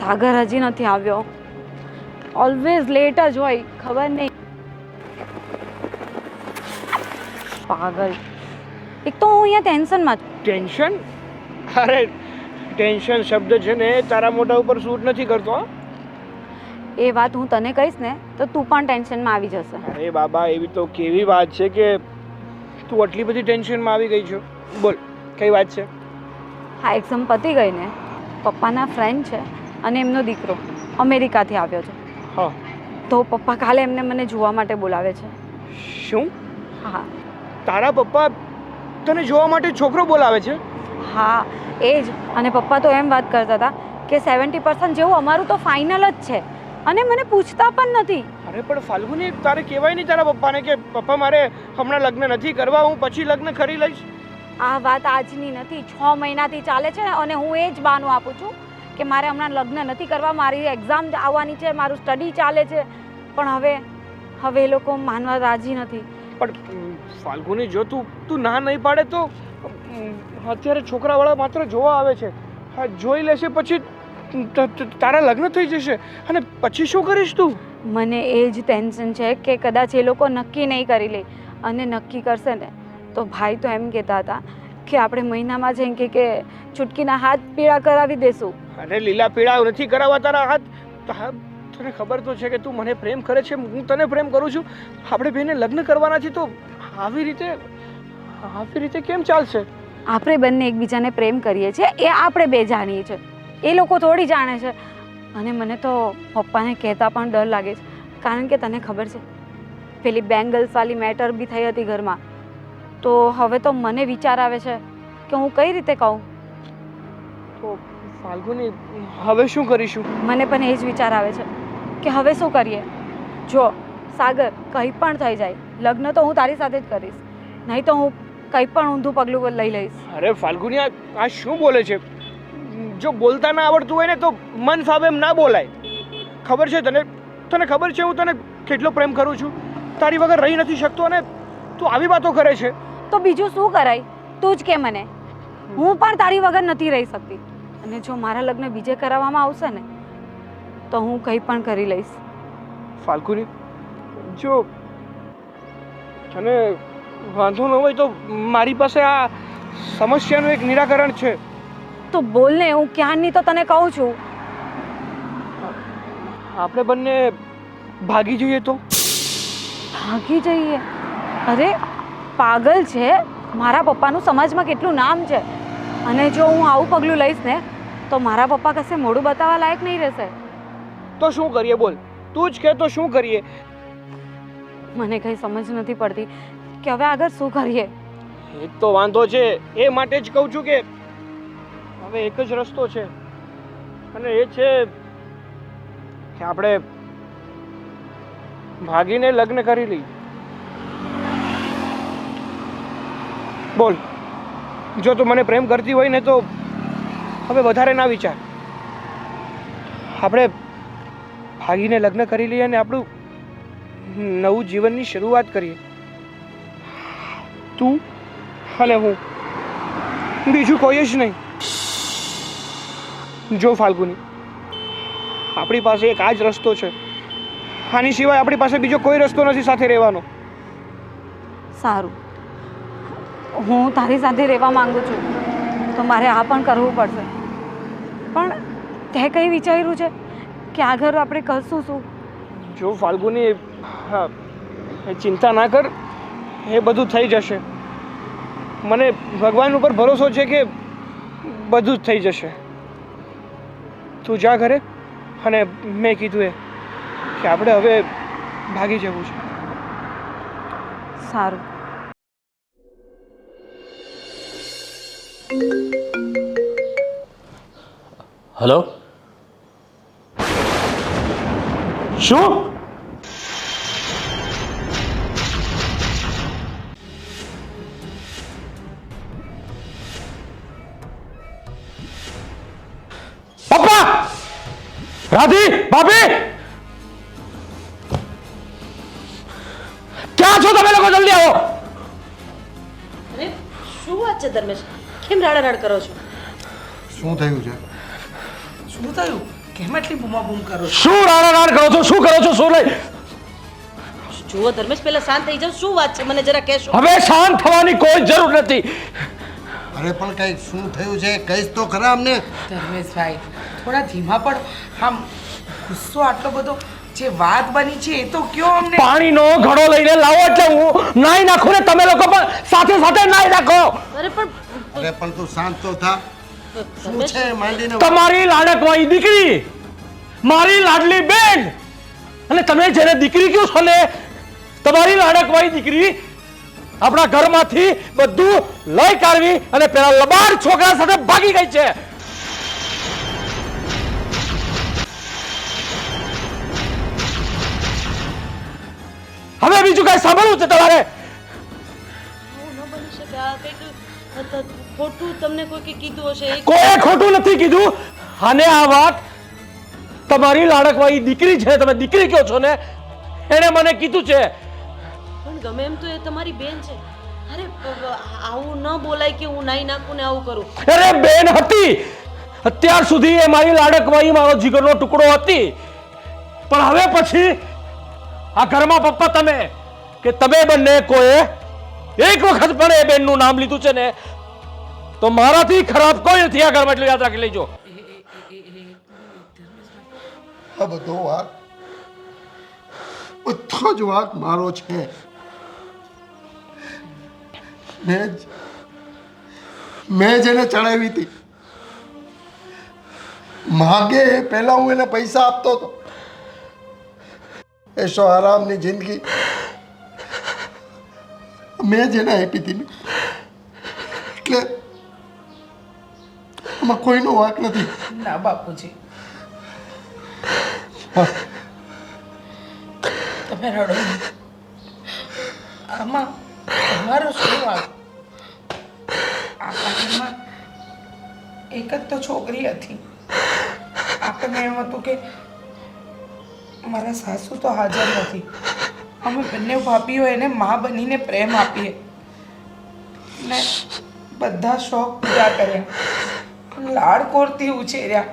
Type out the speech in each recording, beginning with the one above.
સાગર હજી નથી આવ્યો. ઓલવેઝ લેટ જ હોય, ખબર નહીં. પાગલ. એક તો હું અહીંયા ટેન્શનમાં છું. ટેન્શન? અરે ટેન્શન શબ્દ છે ને તારા મોઢા ઉપર સૂટ નથી કરતો. હા? એ વાત હું તને કહીશ ને તો તું પણ ટેન્શનમાં આવી જશે. અરે બાબા, એવી તો કેવી વાત છે કે તું આટલી બધી ટેન્શનમાં આવી ગઈ છો? બોલ, કઈ વાત છે? હા, એક્ઝામ પતી ગઈ ને. પપ્પાના ફ્રેન્ડ છે અને એમનો દીકરો અમેરિકાથી આવ્યો છે. હા. તો પપ્પા કાલે એમને મને જોવા માટે બોલાવે છે. શું? હા તારા પપ્પા તને જોવા માટે છોકરો બોલાવે છે? હા એ જ. અને પપ્પા તો એમ વાત કરતા હતા કે 70% જેવું અમારું તો ફાઇનલ જ છે અને મને પૂછતા પણ નથી. અરે પણ ફાલ્ગુની, તારે કહેવાય નહીં તારા પપ્પાને કે પપ્પા મારે હમણાં લગ્ન નથી કરવા, હું પછી લગ્ન કરી લઈશ? આ વાત આજની નથી, 6 મહિનાથી ચાલે છે અને હું એ જ બહાનું આપું છું કે મારે હમણાં લગ્ન નથી કરવા, મારી એક્ઝામ આવવાની છે, મારું સ્ટડી ચાલે છે. પણ હવે એ લોકો માનવા રાજી નથી. પણ ફાલ્ગુની, જો તું ના નહીં પાડે તો અત્યારે છોકરાવાળા માત્ર જોવા આવે છે. હા, જોઈ લેશે પછી તારા લગ્ન થઈ જશે અને પછી શું કરીશ તું? મને એ જ ટેન્શન છે કે કદાચ એ લોકો નક્કી નહીં કરી લે અને નક્કી કરશે ને તો ભાઈ તો એમ કહેતા હતા કે આપણે મહિનામાં જ એમ કે ચૂટકીના હાથ પીળા કરાવી દેશું. અરે લીલા પીળા નથી કરાવવા તારા હાથ. તને ખબર તો છે કે તું મને પ્રેમ કરે છે, હું તને પ્રેમ કરું છું. આપણે બેને લગ્ન કરવાના છે તો આવી રીતે કેમ ચાલશે? આપણે બંને એકબીજાને પ્રેમ કરીએ છીએ એ આપણે બે જાણીએ છીએ, એ લોકો થોડી જાણે છે. અને મને તો પપ્પાને કહેતા પણ ડર લાગે છે, કારણ કે તને ખબર છે પેલી બેંગલ્સવાળી મેટર બી થઈ હતી ઘરમાં. તો હવે તો મને વિચાર આવે છે કે હું કઈ રીતે કહું. તો ફાલ્ગુની, હવે શું કરીશું? મને પણ એ જ વિચાર આવે છે કે હવે શું કરીએ. જો સાગર, કંઈ પણ થઈ જાય, લગ્ન તો હું તારી સાથે જ કરીશ, નહીં તો હું કંઈ પણ ઊંધું પગલું લઈ લઈશ. અરે ફાલ્ગુની, આ શું બોલે છે? જો બોલતા ના આવડતું હોય ને તો મન ફાવે એમ ના બોલાય. ખબર છે તને ખબર છે હું તને કેટલો પ્રેમ કરું છું, તારી વગર રહી નથી શકતો અને તું આવી વાતો કરે છે. તો બીજું શું કરાય? તું જ કે મને. હું પણ તારી વગર નથી રહી શકતી અને જો મારા લગ્ન બીજે કરાવવામાં આવશે ને તો હું કંઈ પણ કરી લઈશ. ફાલ્ગુની, જો તને વાંધો ન હોય તો મારી પાસે આ સમસ્યાનું એક નિરાકરણ છે. તો બોલ ને, હું ક્યારની તો તને કહું છું. આપણે બંને ભાગી જઈએ તો? ભાગી જઈએ? અરે પાગલ છે, મારા પપ્પાનું સમાજમાં કેટલું નામ છે અને જો હું આવું પગલું લઈશ ને તો મારા પપ્પા કશે મોઢું બતાવવા લાયક નહીં રહેશે. તો શું કરીએ? બોલ, તું જ કે તો શું કરીએ? મને કંઈ સમજ નથી પડતી કે હવે આગળ શું કરીએ. એ તો વાંધો છે, એ માટે જ કહું છું કે હવે એક જ રસ્તો છે અને એ છે કે આપણે ભાગીને લગ્ન કરી લઈએ. બોલ, જો તું મને પ્રેમ કરતી હોય ને તો હવે વધારે ના વિચાર. આપણે ભાગીને લગ્ન કરી લઈએ અને આપણું નવું જીવનની શરૂઆત કરીએ. તું અને હું, બીજું કોઈ જ નહીં. જો ફાલ્ગુની, આપણી પાસે એક આ જ રસ્તો છે. આની સિવાય આપણી પાસે બીજો કોઈ રસ્તો નથી સાથે રહેવાનો. સારું, હું તારી સાથે રહેવા માંગુ છું તો મારે આ પણ કરવું પડશે. પણ તે કંઈ વિચાર્યું છે કે આગળ આપણે કરશું શું? જો ફાલ્ગુની, હા, ચિંતા ના કર, એ બધું થઈ જશે. મને ભગવાન ઉપર ભરોસો છે કે બધું જ થઈ જશે. તું જા ઘરે અને મેં કીધું એ કે આપણે હવે ભાગી જવું છે. સારું. હેલો, શું? પપ્પા! રાધી, ભાભી, ક્યાં છો તમે લોકો? જલ્દી આવો. અરે શું વાત છે ધર્મેશ, કેમ રાડારાડ કરો છો? શું થયું છે? શું થયું? કેમ એટલી બૂમાબૂમ કરો છો? શું રાડારાડ કરો છો? શું કરો છો? શું નહીં? જુઓ ધર્મેશ, પહેલા શાંત થઈ જાઓ. શું વાત છે મને જરા કહેશો? હવે શાંત થવાની કોઈ જરૂર નથી. અરે પણ કઈ શું થયું છે કહીશ તો ખરા અમને. ધર્મેશભાઈ થોડા ધીમા પડો. આમ ગુસ્સો આટલો બધો જે વાત બની છે એ તો કયો અમને. પાણીનો ઘડો લઈને લાવો એટલે હું નાઈ નાખું ને તમે લોકો પણ સાથે સાથે નાઈ નાખો. અરે પણ અરે પણ તું શાંત તો થા. શું ધર્મેશ, છે માંડીને તમારી લાડકવાઈ દીકરી, મારી લાડલી બેન, અને તમે જેને દીકરી કહો છો ને, તમારી લાડકવાઈ દીકરી આપણા ઘરમાંથી બધું લઈ કાઢવી અને પેલા લબાડ છોકરા સાથે ભાગી ગઈ છે. હવે બીજું કઈ સાંભળવું છે તમારે? આવું ન બની શકે. આ કંઈક ખોટું તમને કોઈકે કીધું હશે. કોઈ ખોટું નથી કીધું. અને આ વાત તમારી લાડકવાઈ દીકરી છે, તમે દીકરી કહો છો ને, એને મને કીધું છે. પણ ગમે એમ તો એ તમારી બેન છે. અરે આવું ન બોલાય કે હું નાઈ નાખું ને આવું કરું. અરે બેન હતી, અત્યાર સુધી એ મારી લાડકવાઈ, મારો જીગરનો ટુકડો હતી. પણ હવે પછી આ ઘરમાં પપ્પા તમે કે તમે બંને કોઈ એક વખત પણ એ બેનનું નામ લીધું છે ને, તો મારાથી ખરાબ કોઈ નથી આ ઘરમાં, એટલું યાદ રાખી લેજો. આ બધો જ વાંક મારો છે. મેં જેને ચડાવી હતી માગે પહેલા હું એને પૈસા આપતો હતો. એશો આરામની જિંદગી મેં જેને આપી હતી ને, એટલે આમાં કોઈનો વાંક નથી. ના બાપુજી, તમે રડો નહીં. આમાં તમારો શું વાંક? આપણા ઘરમાં એક જ તો છોકરી હતી. આપણને એમ હતું કે મારા સાસુ તો હાજર નથી, અમે બંને ભાભીઓ એને મા બનીને પ્રેમ આપીએ ને બધા શોખ પૂરા કર્યા, લાડકોરથી ઉછેર્યા.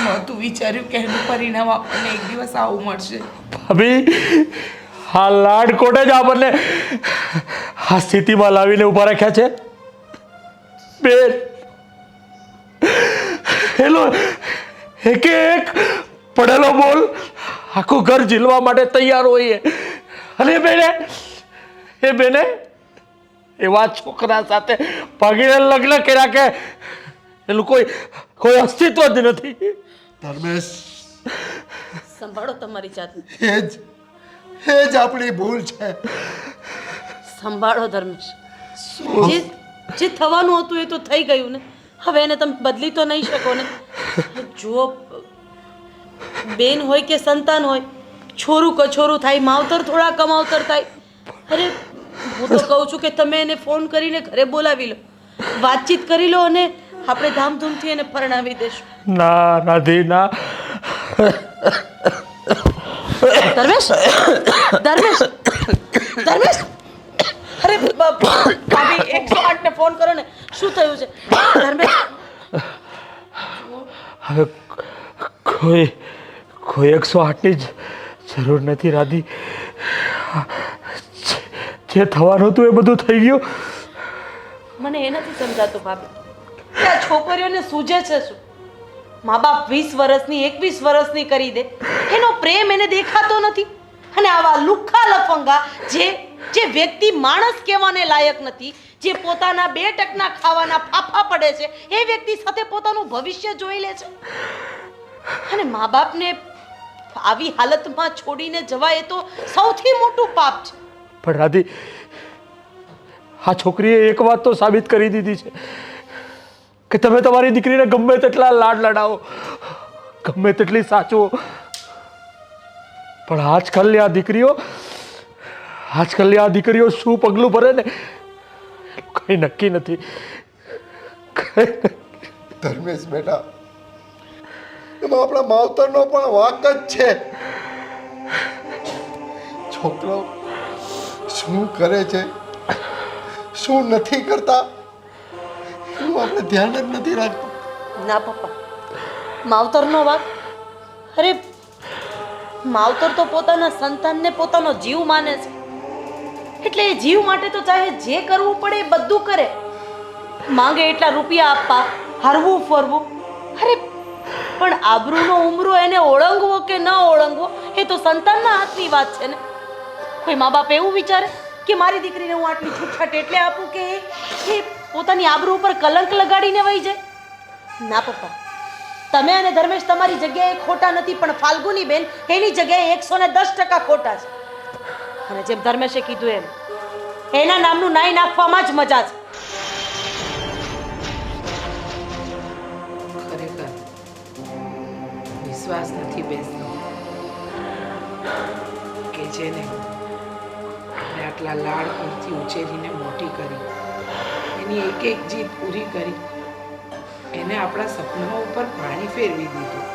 નહોતું વિચાર્યું કે એનું પરિણામ આપણને એક દિવસ આવું મળશે. ભાભી, આ લાડકોટે જ આપણને આ સ્થિતિમાં લાવીને ઉભા રાખ્યા છે. બેન, એલો એક એક પડેલો બોલ આખું ઘર ઝીલવા માટે તૈયાર હોઈએ. અને એ બેને એવા છોકરા સાથે ભાગીને લગ્ન કર્યા કે એનું કોઈ અસ્તિત્વ જ નથી. ધર્મેશ, સંભાળો તમારી જાતને. એ જ આપણી ભૂલ છે. સંભાળો ધર્મેશ. જે થવાનું હતું એ તો થઈ ગયું ને. હવે એને તમે બદલી તો નહીં શકો ને. જુઓ, બેન હોય કે સંતાન હોય, છોરું કછોરું થાય, માવતર થોડા કમાવતર થાય. અરે હું તો કહું છું કે તમે એને ફોન કરીને ઘરે બોલાવી લો, વાતચીત કરી લો અને આપણે ધામધૂમથી એને પરણાવી દેશું. ના રાધી, ના. ધર્મેશ, ધર્મેશ, ધર્મેશ, અરે ભાભી 108 ને ફોન કરો ને. શું થયું છે ધર્મેશ? હવે કોઈ 108ની જ જરૂર નથી રાધી. જે થવાનું હતું એ બધું થઈ ગયું. મને એ નથી સમજાતું ભાભી કે આ છોકરીઓને સૂજે છે શું? મા બાપ 20 વર્ષની 21 વર્ષની કરી દે, એનો પ્રેમ એને દેખાતો નથી. અને આવા લુખ્ખા લફંગા જે વ્યક્તિ માણસ કહેવાને લાયક નથી, જે પોતાના 2 ટકના ખાવાના ફાફા પડે છે, એ વ્યક્તિ સાથે પોતાનું ભવિષ્ય જોઈ લે છે. અને મા બાપને આવી હાલતમાં છોડીને જવાય એ તો સૌથી મોટું પાપ છે. પણ રાધી, આ છોકરીએ એક વાત તો સાબિત કરી દીધી છે કે તમે તમારી દીકરીને ગમે તેટલા લાડ લડાવો, ગમે તેટલી સાચવો, પણ આજકાલની આ દીકરીઓ શું પગલું ભરે ને કઈ નક્કી નથી. ધર્મેશ બેટા, એમાં આપણા માવતરનો પણ વાંક જ છે. છોકરો શું કરે છે, શું નથી કરતા, એનું આપણે ધ્યાન જ નથી રાખતું. ના પપ્પા, માવતરનો વાંક અરે માવતર તો પોતાના સંતાનને પોતાનો જીવ માને છે, એટલે એ જીવ માટે તો ચાહે જે કરવું પડે એ બધું કરે. માંગે એટલા રૂપિયા આપવા, હરવું ફરવું. અરે પણ આબરૂનો ઉમરો એને ઓળંગવો કે ન ઓળંગવો એ તો સંતાનના હાથની વાત છે ને. કોઈ મા બાપ એવું વિચારે કે મારી દીકરીને હું આટલી છૂટછાટ એટલે આપું કે એ પોતાની આબરૂ ઉપર કલંક લગાડીને વહી જાય? ના પપ્પા, તમે અને ધર્મેશ તમારી જગ્યાએ ખોટા નથી, પણ ફાલ્ગુની બેન એની જગ્યાએ 110% ખોટા છે. અને જેમ ધર્મેશે કીધું એમ એના નામનું નાઈ નાખવામાં જ મજા છે. ખરેખર વિશ્વાસ નથી બેસતો કે જેને આપણે આટલા લાડકોડથી ઉછેરીને મોટી કરી, એની એક એક જીત પૂરી કરી, એને આપણા સપનાઓ ઉપર પાણી ફેરવી દીધું.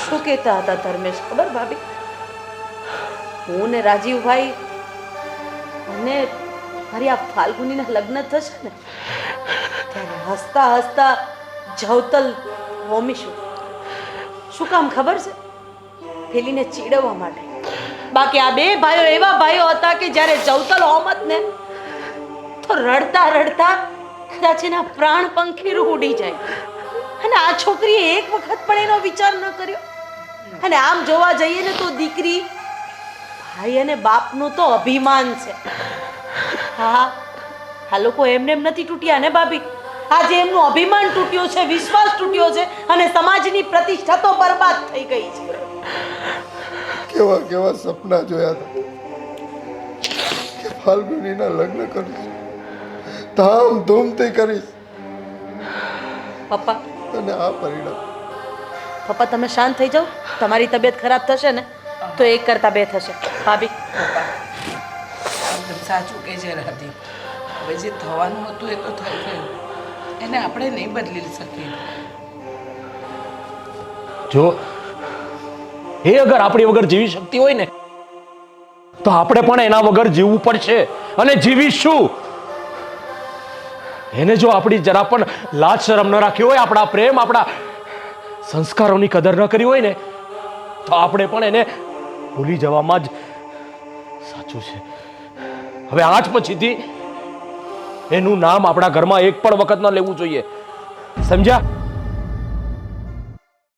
શું કહેતા હતા ધર્મેશ ખબર ભાભી? હું ને રાજીવભાઈ અને મારી આ ફાલ્ગુનીના લગ્ન થશે ને ત્યારે હસતા હસતા જવતલ હોમીશું. શું કામ ખબર છે? પેલીને ચીડવવા માટે. બાકી આ બે ભાઈઓ એવા ભાઈઓ હતા કે જ્યારે જવતલ હોમત ને તો રડતા રડતા કદાચ એના પ્રાણ પંખીરું ઉડી જાય. અને આ છોકરીએ એક વખત પણ એનો વિચાર ન કર્યો. અને આમ જોવા જઈએ ને તો દીકરી ભાઈ અને બાપનું તો અભિમાન છે. હા, આ લોકો એમને એમ નથી તૂટ્યા ને ભાભી. આજે એમનું અભિમાન તૂટ્યું છે, વિશ્વાસ તૂટ્યો છે અને સમાજની પ્રતિષ્ઠા તો બરબાદ થઈ ગઈ છે. કેવા કેવા સપના જોયા હતા કે ફાલ્ગુનીના લગ્ન કરીશ, ધામધૂમથી કરીશ, પપ્પા અને આ પરિણામ. પપ્પા તમે શાંત થઈ જાઓ. તમારી તબિયત ખરાબ થશે ને તો એક કરતા બે થશે. ભાભી પપ્પા એકદમ સાચું કે છે રાધી. હવે જે થવાનું હતું એ તો થઈ ગયું, એને આપણે નહીં બદલી શકીએ. જો એ અગર આપણી વગર જીવી શકતી હોય ને તો આપણે પણ એના વગર જીવવું પડશે અને જીવીશું. એને જો આપણી જરા પણ લાજ શરમ ન રાખી હોય, આપણા પ્રેમ, આપણા સંસ્કારોની કદર ન કરી હોય ને તો આપણે પણ એને ભૂલી જવામાં જ સાચું છે. હવે આજ પછીથી એનું નામ આપણા ઘરમાં એક પણ વખત ન લેવું જોઈએ, સમજ્યા?